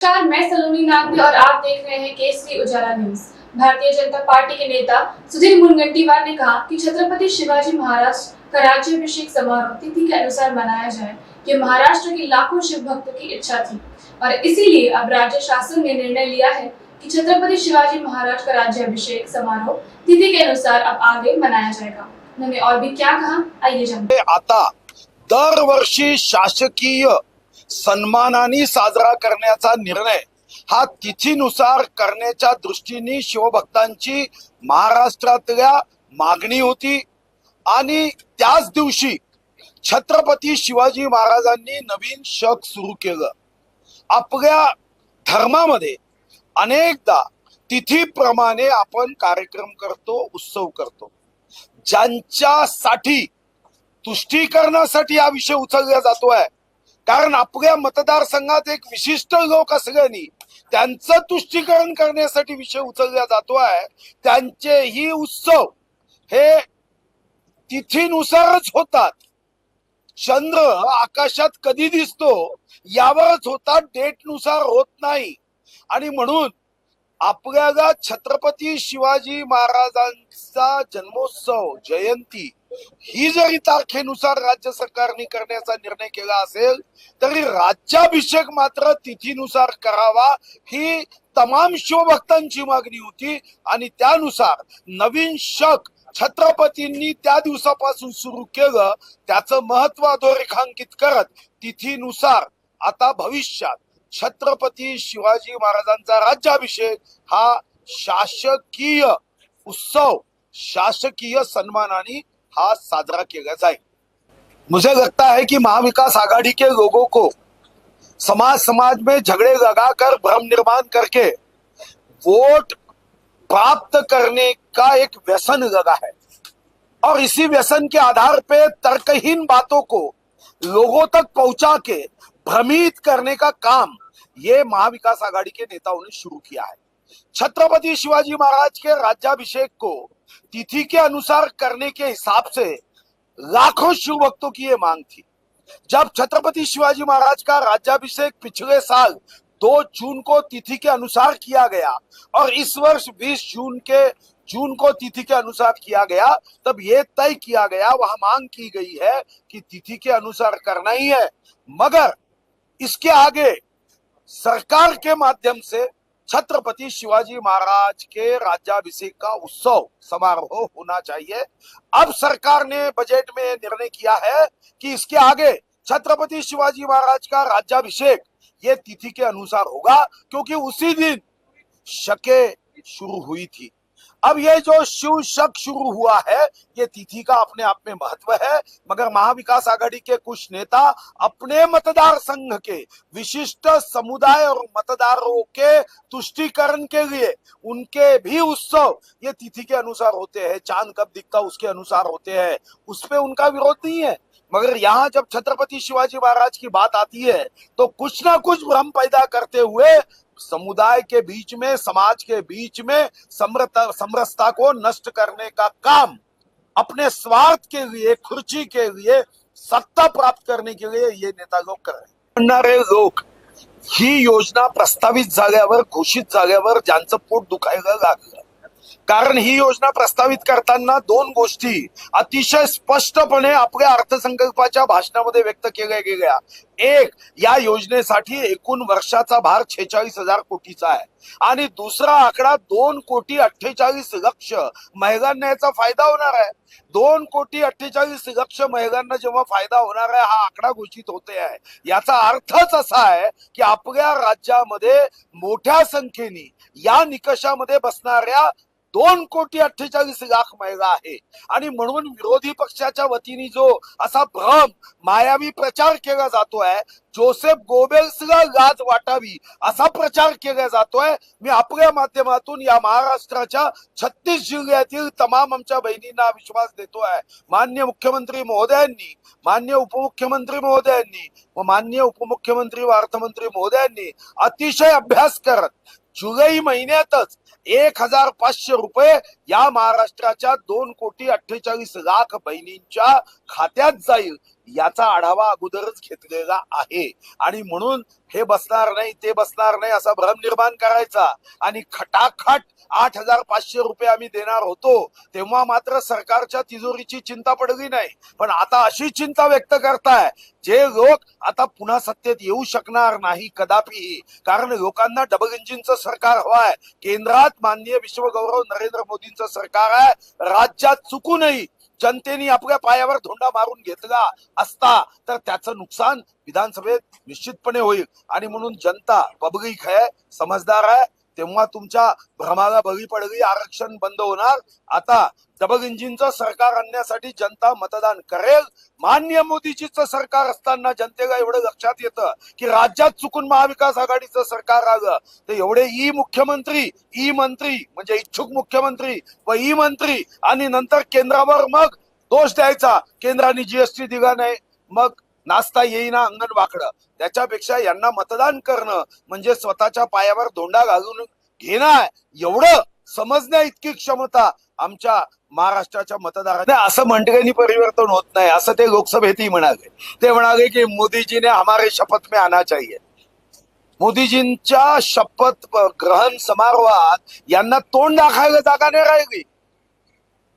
नमस्कार, मैं सलोनी नागवी और आप देख रहे हैं केसरी उजाला न्यूज। भारतीय जनता पार्टी के नेता सुधीर मुनगंटीवार ने कहा कि छत्रपति शिवाजी महाराज का राज्याभिषेक समारोह तिथि के अनुसार मनाया जाए। ये महाराष्ट्र के लाखों शिव भक्तों की इच्छा थी और इसीलिए अब राज्य शासन ने निर्णय लिया है कि छत्रपति शिवाजी महाराज का राज्याभिषेक समारोह तिथि के अनुसार अब आगे मनाया जाएगा। उन्होंने और भी क्या कहा, आइए जानते हैं। आता दरवर्षी शासकीय सन्मानाने साजरा करण्याचा निर्णय हा तिथीनुसार करण्याच्या दृष्टीने शिवभक्तांची महाराष्ट्रातल्या मागणी होती आणि त्याच दिवशी छत्रपती शिवाजी महाराजांनी नवीन शक सुरू केलं। आपल्या धर्मामध्ये अनेकदा तिथीप्रमाणे आपण कार्यक्रम करतो, उत्सव करतो। ज्यांच्यासाठी तुष्टीकरणासाठी हा विषय उचलला जातोय, कारण आपल्या मतदारसंघात एक विशिष्ट लोक असल्याने त्यांचं तुष्टीकरण करण्यासाठी विषय उचलला जातोय। त्यांचेही उत्सव हे तिथीनुसारच होतात। चंद्र आकाशात कधी दिसतो यावरच होतात, डेटनुसार होत नाही। आणि म्हणून आपल्याला छत्रपती शिवाजी महाराजांचा जन्मोत्सव जयंती ही जरी तारखेनुसार राज्य सरकारने करण्याचा निर्णय केला असेल तरी राज्याभिषेक मात्र तिथीनुसार करावा ही तमाम शिवभक्तांची मागणी होती। आणि त्यानुसार नवीन शक छत्रपतींनी त्या दिवसापासून सुरू केलं। त्याचं महत्व अधोरेखांकित करत तिथीनुसार आता भविष्यात छत्रपती शिवाजी महाराजांचा राज्याभिषेक हा शासकीय उत्सव, शासकीय सन्मानाने हा साजरा किया जाए। मुझे लगता है कि महाविकास आघाड़ी के लोगों को समाज समाज में झगड़े लगाकर भ्रम निर्माण करके वोट प्राप्त करने का एक व्यसन लगा है और इसी व्यसन के आधार पे तर्कहीन बातों को लोगों तक पहुंचा के भ्रमित करने का काम ये महाविकास आघाड़ी के नेताओं ने शुरू किया है। छत्रपति शिवाजी महाराज के राज्याभिषेक को तिथि के अनुसार करने के हिसाब से लाखों शिव भक्तों की ये मांग थी। जब छत्रपति शिवाजी महाराज का राज्याभिषेक पिछले साल 2 जून को तिथि के अनुसार किया गया और इस वर्ष 20 जून को तिथि के अनुसार किया गया, तब ये तय किया गया, वहां मांग की गई है कि तिथि के अनुसार करना ही है। मगर इसके आगे सरकार के माध्यम से छत्रपति शिवाजी महाराज के राज्याभिषेक का उत्सव समारोह होना चाहिए। अब सरकार ने बजट में निर्णय किया है कि इसके आगे छत्रपति शिवाजी महाराज का राज्याभिषेक ये तिथि के अनुसार होगा, क्योंकि उसी दिन शके शुरू हुई थी। अब ये जो शिव शक शुरू हुआ है ये तिथि का अपने आप में महत्व है, मगर महाविकास आघाड़ी के कुछ नेता अपने मतदार संघ के विशिष्ट समुदाय और मतदारों के तुष्टीकरण के लिए उनके भी उत्सव ये तिथि के अनुसार होते हैं, चांद कब दिखता उसके अनुसार होते हैं, उस पे उनका विरोध नहीं है। मगर यहाँ जब छत्रपति शिवाजी महाराज की बात आती है तो कुछ ना कुछ भ्रम पैदा करते हुए समुदाय के बीच में, समाज के बीच में समरसता को नष्ट करने का काम अपने स्वार्थ के लिए, खुर्ची के लिए, सत्ता प्राप्त करने के लिए ये नेता लोग कर रहे हैं। म्हणणारे लोक ही योजना प्रस्तावित झाल्यावर, घोषित झाल्यावर ज्यांचं पोट दुखायला लागलं, कारण ही योजना प्रस्तावित करताना 2 गोष्टी अतिशय स्पष्टपणे आपल्या अर्थसंकल्पाच्या भाषणामध्ये व्यक्त केल्या गेल्या। एक, या योजनेसाठी एकूण वर्षाचा भार 46,000 कोटीचा आहे आणि दुसरा आकडा 2,48,00,000 महिलांना याचा फायदा होणार आहे। 2,48,00,000 महिलांना जेव्हा फायदा होणार आहे हा आकडा घोषित होते आहे, याचा अर्थच असा आहे की आपल्या राज्यामध्ये मोठ्या संख्येने या निकषामध्ये बसणाऱ्या 2,48,00,000 महिला आहे। आणि म्हणून विरोधी पक्षाच्या वतीने जो असा भ्रम मायावी प्रचार केला जातोय, जोसेफ गोबेल्सला लाज वाटावी असा प्रचार केला जातोय, मी आपल्या माध्यमातून या महाराष्ट्राच्या 36 जिल्ह्यातील तमाम आमच्या बहिणींना विश्वास देतोय। माननीय मुख्यमंत्री महोदयांनी, माननीय उपमुख्यमंत्री महोदयांनी व माननीय उपमुख्यमंत्री व अर्थमंत्री महोदयांनी अतिशय अभ्यास करत जुलै महिन्यातच 1,500 रुपये या महाराष्ट्राच्या 2,48,00,000 बहिणींच्या खात्यात जाईल याचा आढावा अगोदरच घेतलेला आहे. आणि म्हणून हे बसणार नाही ते बसणार नाही असा भ्रम निर्माण करायचा आणि खटाखट 8,500 रुपये आम्ही देणार होतो तेव्हा मात्र सरकारच्या तिजोरीची चिंता पडली नाही. पण आता अशी चिंता व्यक्त करताय जे लोक आता पुन्हा सत्तेत येऊ शकणार नाही कदापिही, कारण लोकांना डबल इंजिनचं सरकार हवंय. केंद्रात माननीय विश्वगौरव नरेंद्र मोदींचं सरकार आहे. राज्यात चुकूनही जनतेने आपल्या पायावर धोंडा मारून घेतला असता तर त्याचं नुकसान विधानसभेत निश्चितपणे होईल. आणि म्हणून जनता पब्लिक आहे, समजदार आहे. तेव्हा तुमच्या भ्रमाला बळी पडली, आरक्षण बंद होणार. आता डबल इंजिनचं सरकार आणण्यासाठी जनता मतदान करेल. मान्य मोदीजीचं सरकार असताना जनतेला एवढं लक्षात येतं की राज्यात चुकून महाविकास आघाडीचं सरकार आलं तर एवढे मुख्यमंत्री मंत्री म्हणजे इच्छुक मुख्यमंत्री व मंत्री आणि नंतर केंद्रावर मग दोष द्यायचा, केंद्राने जीएसटी दिला नाही, मग नाचता येईना अंगण वाकडं. त्याच्यापेक्षा यांना मतदान करणं म्हणजे स्वतःच्या पायावर धोंडा घालून घेणं, एवढं समजण्या इतकी क्षमता आमच्या महाराष्ट्राच्या मतदारांना. असं म्हणण्याने परिवर्तन होत नाही असं ते लोकसभेतही म्हणाले. ते म्हणाले की मोदीजीने हमारे शपथ में आना चाहिए. मोदीजींच्या शपथ ग्रहण समारोहात यांना तोंड दाखवायला जागा नाही राहिली.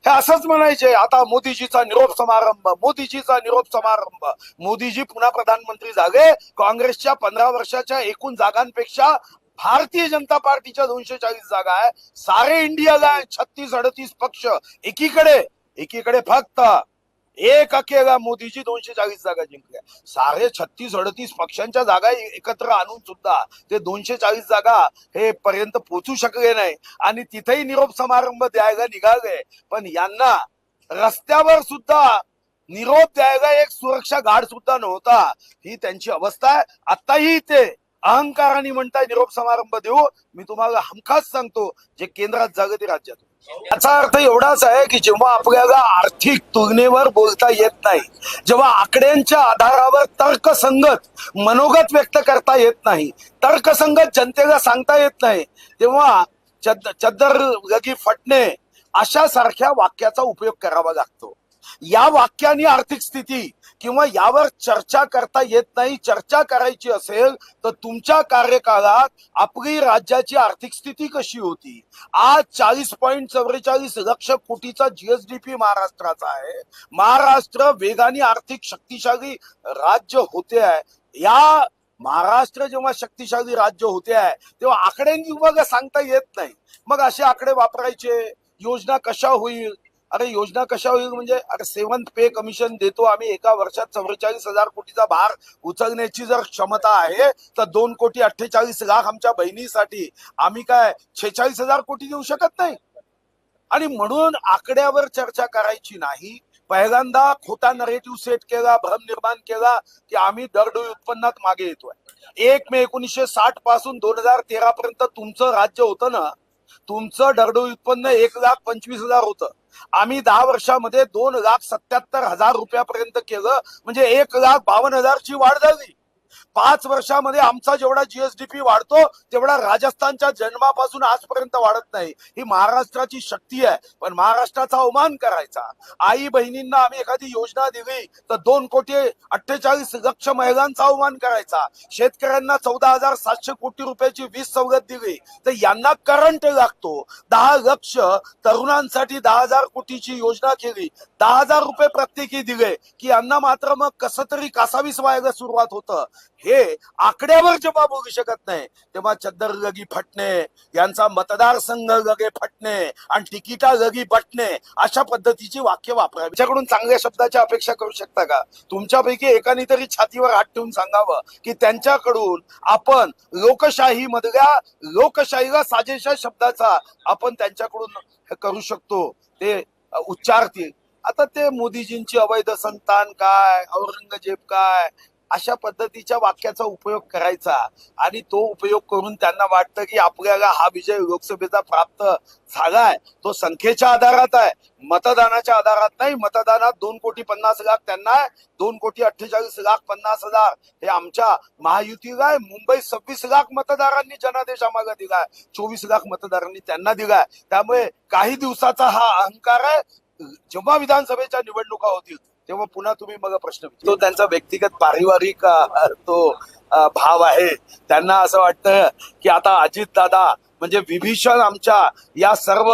हे असंच म्हणायचे आता मोदीजीचा निरोप समारंभ, मोदीजीचा निरोप समारंभ. मोदीजी पुन्हा प्रधानमंत्री झाले. काँग्रेसच्या 15 वर्षाच्या एकूण जागांपेक्षा भारतीय जनता पार्टीच्या 240 जागा आहे. सारे इंडियाला 36-38 पक्ष एकीकडे फक्त एक अकेला मोदीजी 240 जागा जिंकल्या. सारे 36-38 पक्षांच्या जागा एकत्र आणून सुद्धा ते 240 जागा हे पर्यंत पोहोचू शकले नाही आणि तिथेही निरोप समारंभ द्यायला निघाले. पण यांना रस्त्यावर सुद्धा निरोप द्यायला एक सुरक्षा गार्ड सुद्धा नव्हता. ही त्यांची अवस्था आहे. आताही ते अहंकाराने म्हणताय निरोप समारंभ देऊ. मी तुम्हाला हमखास सांगतो जे केंद्रात झालं ते राज्यात. याचा अर्थ एवढाच आहे की जेव्हा आपल्याला आर्थिक तुलनेवर बोलता येत नाही, जेव्हा आकड्यांच्या आधारावर तर्कसंगत मनोगत व्यक्त करता येत नाही, तर्कसंगत जनतेला सांगता येत नाही, तेव्हा चद्दर लगी फटणे अशा सारख्या वाक्याचा उपयोग करावा लागतो. या वाक्याने आर्थिक स्थिती किंवा यावर चर्चा करता येत नाही. चर्चा करायची असेल तर तुमच्या कार्यकाळात आपली राज्याची आर्थिक स्थिती कशी होती. आज 40.44 लक्ष कोटीचा जीएसडीपी महाराष्ट्राचा आहे. महाराष्ट्र वेगाने आर्थिक शक्तिशाली राज्य होते आहे. या महाराष्ट्र जेव्हा शक्तिशाली राज्य होते आहे तेव्हा आकड्यांनी बघा सांगता येत नाही. मग असे आकडे वापरायचे. योजना कशा होईल, अरे योजना कशा होईल म्हणजे अरे 7th पे कमिशन देतो आम्ही, एका वर्षात 44,000 कोटीचा भार उचलण्याची जर क्षमता आहे तर 2,48,00,000 आमच्या बहिणीसाठी आम्ही काय 46,000 कोटी देऊ शकत नाही. आणि म्हणून आकड्यावर चर्चा करायची नाही. पहिल्यांदा खोटा नरेटिव्ह सेट केला, भ्रम निर्माण केला की आम्ही दरडोई उत्पन्नात मागे येतोय. 1 मे 1960 पासून 2013 पर्यंत तुमचं राज्य होतं ना, तुमचं दरडोई उत्पन्न 1,25,000 होतं. आम्ही 10 वर्षामध्ये 2,77,000 रुपयापर्यंत केलं, म्हणजे 1,52,000 ची वाढ झाली. 5 वर्षामध्ये आमचा जेवढा जीएसडीपी वाढतो तेवढा राजस्थानच्या जन्मापासून आजपर्यंत वाढत नाही. ही महाराष्ट्राची शक्ती आहे. पण महाराष्ट्राचा अवमान करायचा. आई बहिणींना आम्ही एखादी योजना दिली तर 2,48,00,000 महिलांचा अवमान करायचा. शेतकऱ्यांना 14,700 कोटी रुपयाची वीज सवलत दिली तर यांना करंट लागतो. 10 लक्ष तरुणांसाठी 10,000 कोटीची योजना केली, 10,000 रुपये प्रत्येकी दिले की यांना मात्र मग कसं तरी कासावीस व्हायला सुरुवात होतं. हे आकड्यावर जेव्हा बोलू शकत नाही तेव्हा चद्दर लगी फटणे, यांचा मतदारसंघ लगे फटणे आणि तिकिटा लगी बटणे अशा पद्धतीची वाक्य वापरावी. त्याच्याकडून चांगल्या शब्दाची अपेक्षा करू शकता का? तुमच्यापैकी एकाने तरी छातीवर हात ठेवून सांगावं की त्यांच्याकडून आपण लोकशाही मधल्या लोकशाहीला साजेशा शब्दाचा आपण त्यांच्याकडून करू शकतो ते उच्चारतील. आता ते मोदीजींची अवैध संतान काय, औरंगजेब काय अशा पद्धतीच्या वाक्याचा उपयोग करायचा आणि तो उपयोग करून त्यांना वाटतं की आपल्याला हा विजय लोकसभेचा प्राप्त झालाय तो संख्येच्या आधारात आहे, मतदानाच्या आधारात नाही. मतदानात 2,50,00,000 त्यांना आहे, 2,48,50,000 हे आमच्या महायुतीला आहे. मुंबई 26,00,000 मतदारांनी जनादेशामागे दिलाय, 24,00,000 मतदारांनी त्यांना दिलाय. त्यामुळे काही दिवसाचा हा अहंकार आहे. जेव्हा विधानसभेच्या निवडणुका होतील तेव्हा पुन्हा तुम्ही मग प्रश्न तो त्यांचा व्यक्तिगत पारिवारिक तो भाव आहे. त्यांना असं वाटतं की आता अजित दादा म्हणजे विभीषण आमच्या या सर्व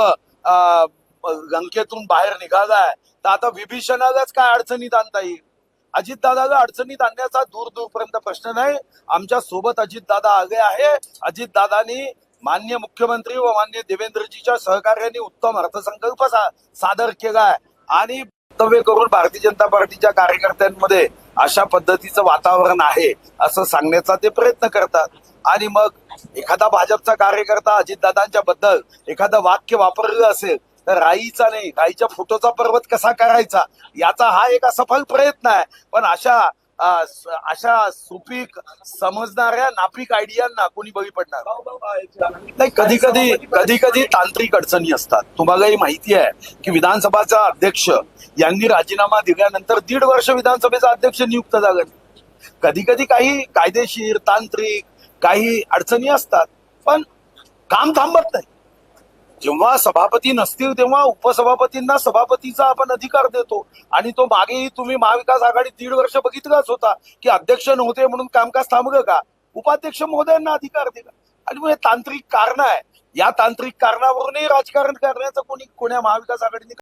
लंकेतून बाहेर निघालाय, तर आता विभीषणालाच काय अडचणीत आणता येईल. अजितदादाला अडचणीत आणण्याचा दूर दूरपर्यंत प्रश्न नाही. आमच्या सोबत अजितदादा आले आहे. अजितदादांनी माननीय मुख्यमंत्री व माननीय देवेंद्रजीच्या सहकार्याने उत्तम अर्थसंकल्प सादर केलाय आणि वक्तव्य करून भारतीय जनता पार्टीच्या कार्यकर्त्यांमध्ये अशा पद्धतीचं वातावरण आहे असं सांगण्याचा ते प्रयत्न करतात. आणि मग एखादा भाजपचा कार्यकर्ता अजितदादांच्या बद्दल एखादं वाक्य वापरलं असेल तर राईचा नाही, राईच्या फोटोचा पर्वत कसा करायचा याचा हा एक असफल प्रयत्न आहे. पण अशा सुपीक समजणाऱ्या नापीक आयडियांना कोणी बळी पडणार नाही. कधी कधी तांत्रिक अडचणी असतात. तुम्हालाही माहिती आहे की विधानसभाचा अध्यक्ष यांनी राजीनामा दिल्यानंतर 1.5 वर्ष विधानसभेचा अध्यक्ष नियुक्त झाला. कधी कधी काही कायदेशीर तांत्रिक काही अडचणी असतात, पण काम थांबत नाही. जेव्हा सभापती नसतील तेव्हा उपसभापतींना सभापतीचा आपण अधिकार देतो. आणि तो मागेही तुम्ही महाविकास आघाडी 1.5 वर्ष बघितलाच होता की अध्यक्ष नव्हते म्हणून कामकाज थांबलं का, उपाध्यक्ष महोदयांना अधिकार दिला. आणि मग हे तांत्रिक कारण आहे. या तांत्रिक कारणावरूनही राजकारण करण्याचं कोण्या महाविकास आघाडीने